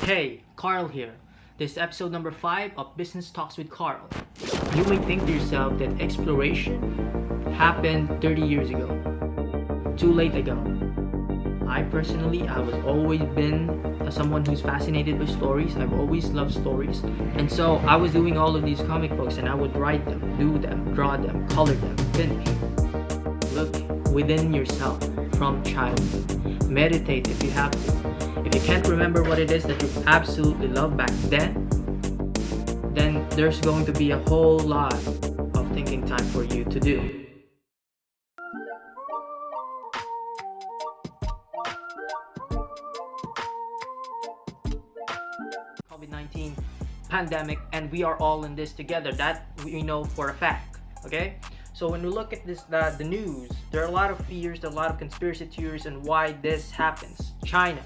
Hey, Carl here. This is episode number 5 of Business Talks with Carl. You may think to yourself that exploration happened 30 years ago. Too late ago. I personally, I was always been someone who's fascinated with stories. I've always loved stories. And so I was doing all of these comic books and I would write them, do them, draw them, color them, finish. Look within yourself from childhood. Meditate if you have to. If you can't remember what it is that you absolutely loved back then there's going to be a whole lot of thinking time for you to do. COVID-19 pandemic, and we are all in this together. That we know for a fact. Okay? So when we look at this, the news, there are a lot of fears, there are a lot of conspiracy theories, and why this happens. China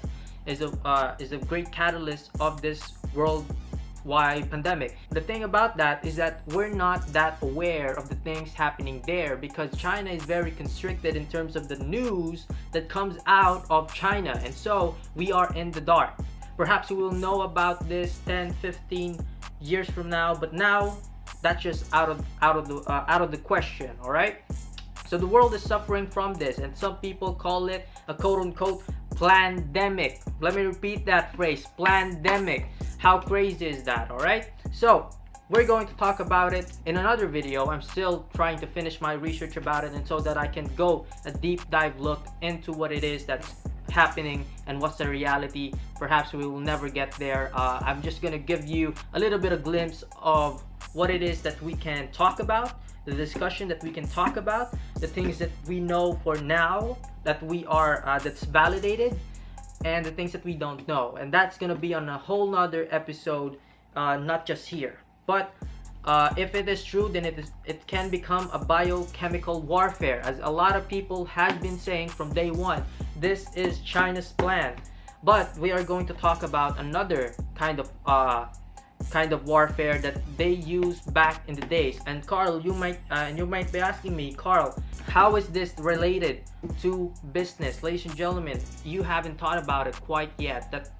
is a great catalyst of this worldwide pandemic. The thing about that is that we're not that aware of the things happening there because China is very constricted in terms of the news that comes out of China, and so we are in the dark. Perhaps we will know about this 10, 15 years from now, but now that's just out of the question. All right. So the world is suffering from this, and some people call it a quote-unquote pandemic. Let me repeat that phrase, pandemic. How crazy is that? All right. So we're going to talk about it in another video. I'm still trying to finish my research about it, and so that I can go a deep dive look into what it is that's happening and what's the reality. Perhaps we will never get there. I'm just gonna give you a little bit of glimpse of what it is that we can talk about, the discussion that we can talk about, the things that we know for now that we are that's validated, and the things that we don't know. And that's gonna be on a whole nother episode, not just here. But if it is true, then it can become a biochemical warfare, as a lot of people have been saying from day one. This is China's plan. But we are going to talk about another kind of warfare that they used back in the days. And Carl, you might be asking me, Carl, how is this related to business? Ladies and gentlemen, you haven't thought about it quite yet. That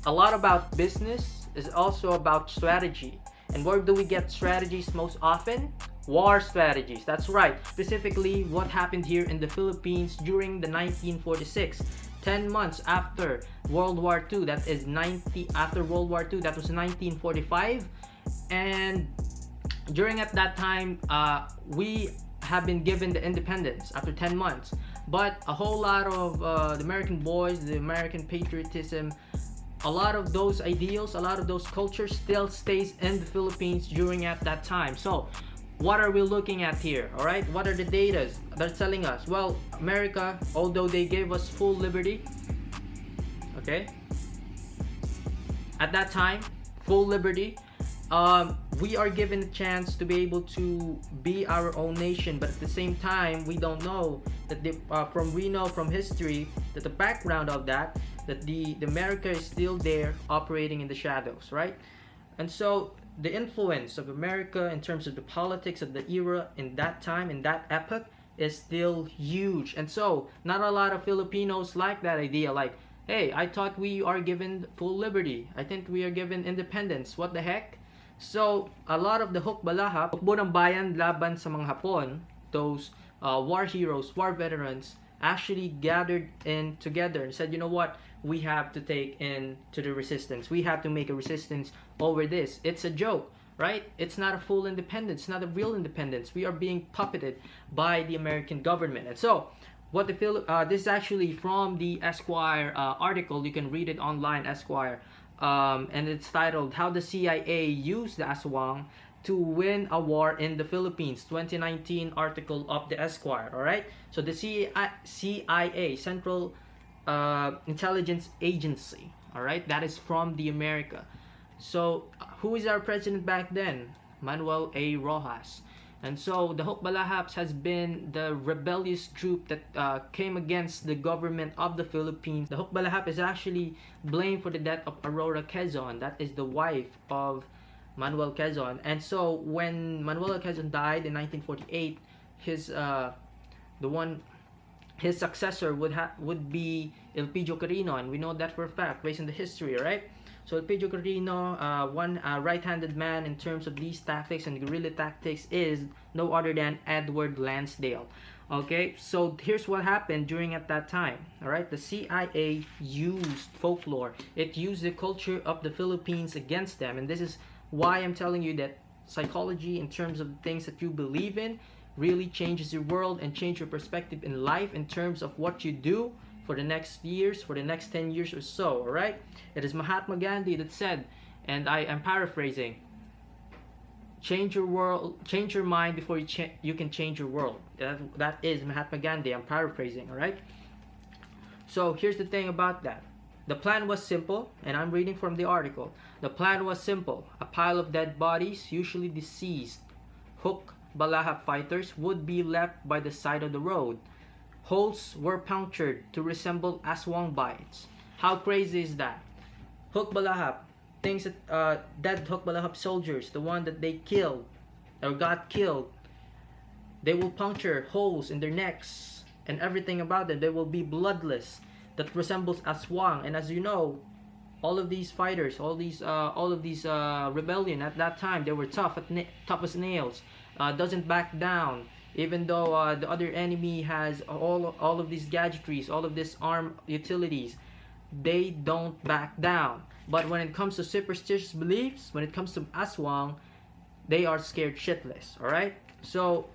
a lot about business is also about strategy. And where do we get strategies most often? War strategies. That's right. Specifically, what happened here in the Philippines during the 1946. 10 months after World War II, that is after World War II, that was 1945. And during at that time, we have been given the independence after 10 months. But a whole lot of the American boys, the American patriotism, a lot of those ideals, a lot of those cultures still stays in the Philippines during at that time. So what are we looking at here? All right, what are the data they're telling us? Well, America, although they gave us full liberty, okay, at that time, full liberty, we are given a chance to be able to be our own nation. But at the same time, we don't know that we know from history that the background of that the America is still there operating in the shadows, right? And so the influence of America in terms of the politics of the era in that time, in that epoch, is still huge. And so not a lot of Filipinos like that idea, like, hey, I thought we are given full liberty, I think we are given independence, what the heck? So a lot of the hukbalahap, hukbo ng bayan laban sa mga Hapon, those war heroes, war veterans, actually gathered in together and said, you know what, we have to take in to the resistance. We have to make a resistance over this. It's a joke, right? It's not a full independence, not a real independence. We are being puppeted by the American government. And so what this is actually from the Esquire article. You can read it online, Esquire, and it's titled "How the CIA Used the Aswang to Win a War in the Philippines," 2019 article of the Esquire. All right, so the CIA, Central Intelligence Agency, all right, that is from the America. So who is our president back then? Manuel A. Rojas. And so the Hukbalahaps has been the rebellious group that came against the government of the Philippines. The Hukbalahap is actually blamed for the death of Aurora Quezon. That is the wife of Manuel Quezon. And so when Manuel Quezon died in 1948, his the one his successor would be Elpidio Carino, and we know that for a fact based on the history, right? So Elpidio Carino, one right-handed man in terms of these tactics and guerrilla tactics, is no other than Edward Lansdale. Okay, so here's what happened during at that time. All right, the CIA used folklore. It used the culture of the Philippines against them, and this is why I'm telling you that psychology, in terms of the things that you believe in, really changes your world and change your perspective in life in terms of what you do for the next years, for the next 10 years or so. All right, it is Mahatma Gandhi that said, and I am paraphrasing, change your world, change your mind before you can change your world. That is Mahatma Gandhi. I'm paraphrasing. All right, so here's the thing about that. The plan was simple, and I'm reading from the article. The plan was simple. A pile of dead bodies, usually deceased Huk Balahap fighters, would be left by the side of the road. Holes were punctured to resemble aswang bites. How crazy is that? Huk Balahap, things that dead Huk Balahap soldiers, the one that they killed or got killed, they will puncture holes in their necks and everything about them. They will be bloodless. That resembles aswang, and as you know, all of these fighters, all of these rebellion at that time, they were tough as nails. Doesn't back down, even though the other enemy has all of these gadgetries, all of these arm utilities. They don't back down. But when it comes to superstitious beliefs, when it comes to aswang, they are scared shitless. All right. So,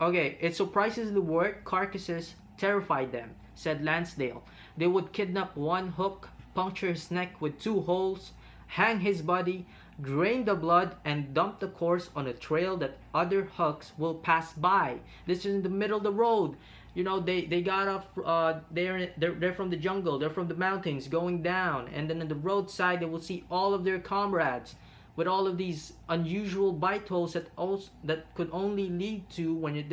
okay, it surprisingly worked. Carcasses terrified them, said Lansdale. They would kidnap one Huk, puncture his neck with 2 holes, hang his body, drain the blood, and dump the corpse on a trail that other Huks will pass by. This is in the middle of the road. You know, they got off. They're from the jungle. They're from the mountains, going down, and then on the roadside they will see all of their comrades with all of these unusual bite holes that could only lead to, when you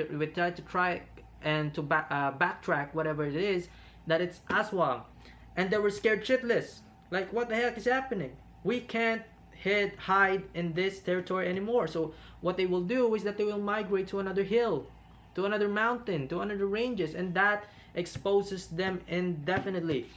try and to backtrack whatever it is, that it's aswang. And they were scared shitless. Like, what the heck is happening? We can't hide in this territory anymore. So what they will do is that they will migrate to another hill, to another mountain, to another ranges, and that exposes them indefinitely.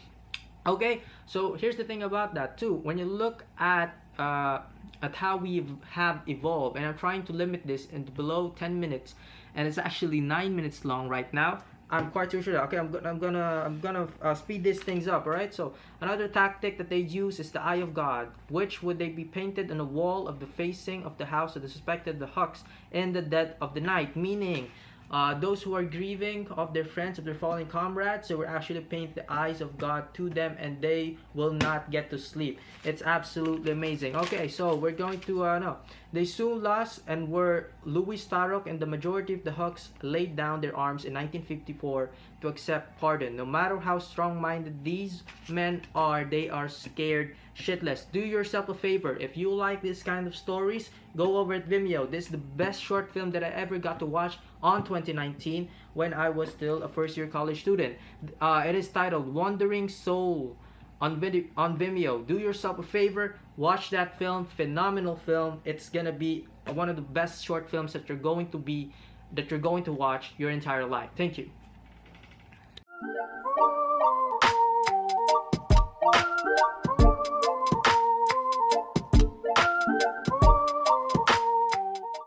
Okay, so here's the thing about that too. When you look at how we have evolved, and I'm trying to limit this into below 10 minutes, and it's actually 9 minutes long right now. I'm quite sure. Okay, I'm gonna speed these things up. All right. So another tactic that they use is the Eye of God, which would they be painted on the wall of the facing of the house of the suspected the Huks in the dead of the night, meaning those who are grieving of their friends, of their fallen comrades, they will actually paint the eyes of God to them, and they will not get to sleep. It's absolutely amazing. Okay, so we're going to no. They soon lost and were Louis Starrock and the majority of the Huks laid down their arms in 1954 to accept pardon. No matter how strong-minded these men are, they are scared shitless. Do yourself a favor. If you like this kind of stories, go over at Vimeo. This is the best short film that I ever got to watch on 2019 when I was still a first-year college student. It is titled Wandering Soul on Vimeo. Do yourself a favor, watch that film. Phenomenal film. It's gonna be one of the best short films that you're going to watch your entire life. Thank you.